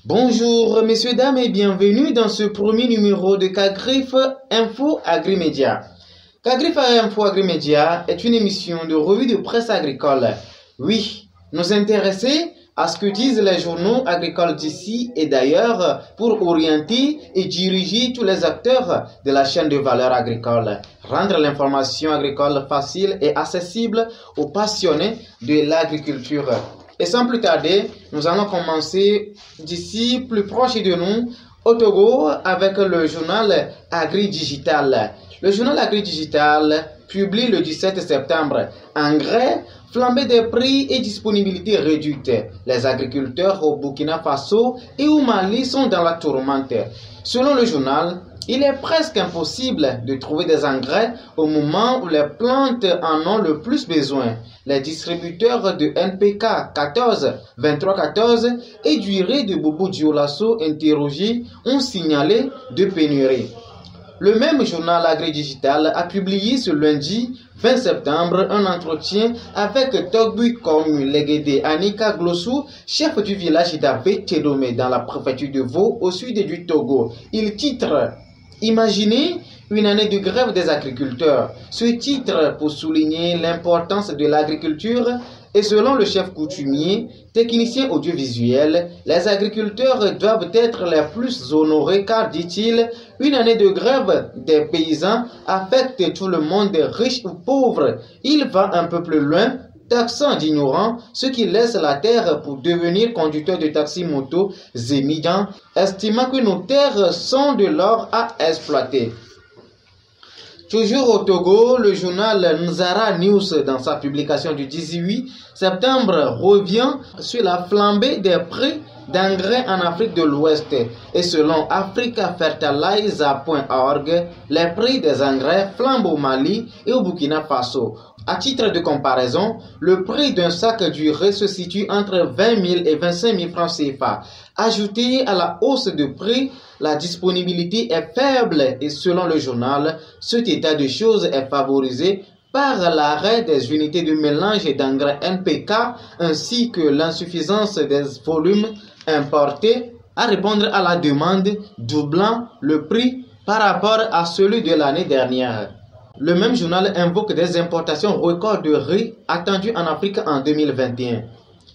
Bonjour messieurs, dames et bienvenue dans ce premier numéro de CAGRIF Info Agrimédia. CAGRIF Info Agrimédia est une émission de revue de presse agricole. Oui, nous intéresser à ce que disent les journaux agricoles d'ici et d'ailleurs pour orienter et diriger tous les acteurs de la chaîne de valeur agricole. Rendre l'information agricole facile et accessible aux passionnés de l'agriculture. Et sans plus tarder, nous allons commencer d'ici plus proche de nous, au Togo, avec le journal Agri-Digital. Le journal Agri-Digital publie le 17 septembre engrais, flambée des prix et disponibilité réduite. Les agriculteurs au Burkina Faso et au Mali sont dans la tourmente. Selon le journal, il est presque impossible de trouver des engrais au moment où les plantes en ont le plus besoin. Les distributeurs de NPK 14, 2314 et d'urée de Bobo Dioulasso interrogés ont signalé de pénuries. Le même journal Agri-Digital a publié ce lundi 20 septembre un entretien avec Togbu Komu Legede Anika Glossou, chef du village d'Avé Tedome dans la préfecture de Vaud au sud du Togo. Il titre « Imaginez une année de grève des agriculteurs ». Ce titre pour souligner l'importance de l'agriculture et selon le chef coutumier, technicien audiovisuel, les agriculteurs doivent être les plus honorés car, dit-il, une année de grève des paysans affecte tout le monde, riche ou pauvre. Il va un peu plus loin, taxant d'ignorants ceux qui laissent la terre pour devenir conducteurs de taxi-moto émigrants, estimant que nos terres sont de l'or à exploiter. Toujours au Togo, le journal Nzara News, dans sa publication du 18 septembre, revient sur la flambée des prix d'engrais en Afrique de l'Ouest. Et selon africafertilizer.org, les prix des engrais flambent au Mali et au Burkina Faso. À titre de comparaison, le prix d'un sac d'urée se situe entre 20 000 et 25 000 francs CFA. Ajouté à la hausse de prix, la disponibilité est faible et selon le journal, cet état de choses est favorisé par l'arrêt des unités de mélange d'engrais NPK ainsi que l'insuffisance des volumes importés à répondre à la demande, doublant le prix par rapport à celui de l'année dernière. Le même journal invoque des importations records de riz attendues en Afrique en 2021.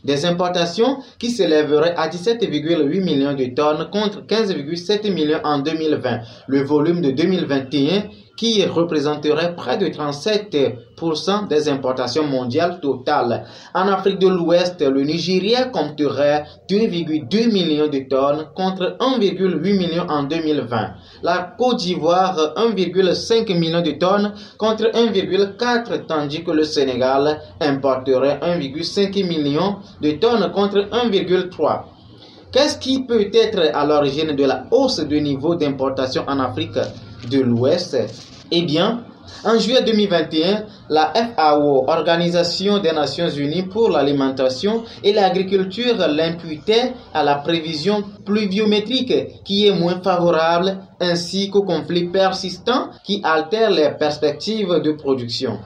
Des importations qui s'élèveraient à 17,8 millions de tonnes contre 15,7 millions en 2020. Le volume de 2021 qui représenterait près de 37% des importations mondiales totales. En Afrique de l'Ouest, le Nigeria compterait 2,2 millions de tonnes contre 1,8 million en 2020. La Côte d'Ivoire, 1,5 million de tonnes contre 1,4 tandis que le Sénégal importerait 1,5 million de tonnes contre 1,3. Qu'est-ce qui peut être à l'origine de la hausse du niveau d'importation en Afrique de l'Ouest? Eh bien, en juillet 2021, la FAO, Organisation des Nations Unies pour l'alimentation et l'agriculture, l'imputait à la prévision pluviométrique qui est moins favorable ainsi qu'aux conflits persistants qui altèrent les perspectives de production.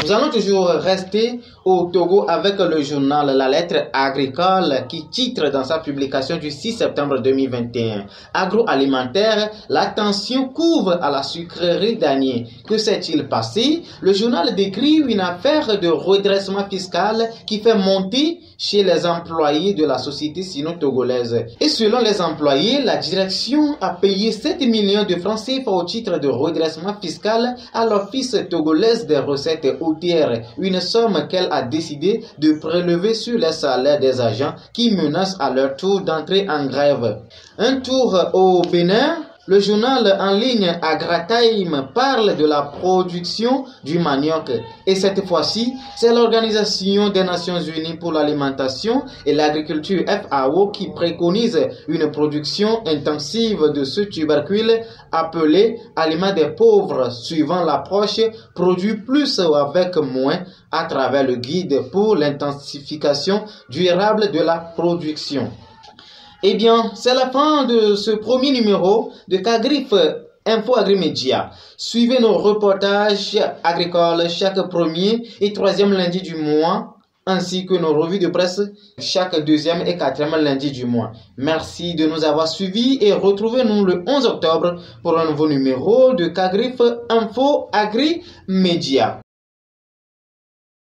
Nous allons toujours rester au Togo avec le journal La Lettre Agricole qui titre dans sa publication du 6 septembre 2021 « Agroalimentaire, l'attention couvre à la sucrerie d'Anier. Que s'est-il passé ?» Le journal décrit une affaire de redressement fiscal qui fait monter chez les employés de la société sino-togolaise. Et selon les employés, la direction a payé 7 millions de francs CFA au titre de redressement fiscal à l'Office togolaise des recettes hôtières, une somme qu'elle a décidé de prélever sur les salaires des agents qui menacent à leur tour d'entrer en grève. Un tour au Bénin. Le journal en ligne AgriTime parle de la production du manioc et cette fois-ci, c'est l'Organisation des Nations Unies pour l'alimentation et l'agriculture FAO qui préconise une production intensive de ce tubercule appelé aliment des pauvres, suivant l'approche produit plus avec moins à travers le guide pour l'intensification durable de la production. Eh bien, c'est la fin de ce premier numéro de CAGRIF Info Agrimédia. Suivez nos reportages agricoles chaque premier et troisième lundi du mois ainsi que nos revues de presse chaque 2e et 4e lundi du mois. Merci de nous avoir suivis et retrouvez-nous le 11 octobre pour un nouveau numéro de Kagrif Info Agri Média.